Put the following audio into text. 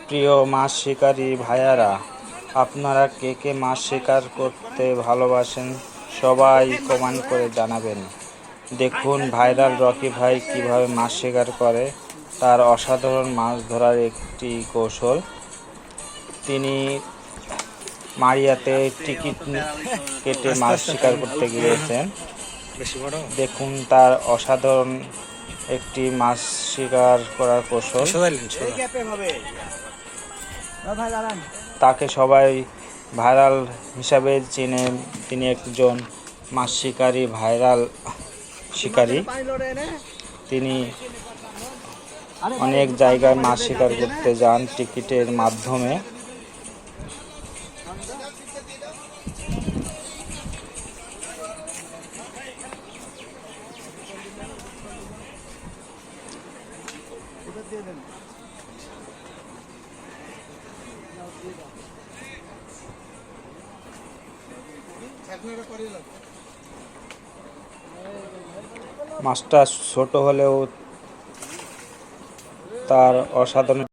প্রিয় মাছ শিকারী ভাইয়ারা, আপনারা কে কে মাছ শিকার করতে ভালোবাসেন সবাই কমেন্ট করে জানাবেন। দেখুন ভাইরাল রকি ভাই কিভাবে মাছ শিকার করে, তার অসাধারণ মাছ ধরার একটি কৌশল। তিনি মারিয়াতে টিকিট কেটে মাছ শিকার করতে গিয়েছেন। দেখুন তার অসাধারণ একটি মাছ শিকার করার কৌশল। তাকে সবাই ভাইরাল হিসাবে চেনে। তিনি একজন মাছ শিকারী, ভাইরাল শিকারী। তিনি অনেক জায়গায় মাছ শিকার করতে যান টিকিটের মাধ্যমে। মাছটা ছোট হলেও তার অসাধারণ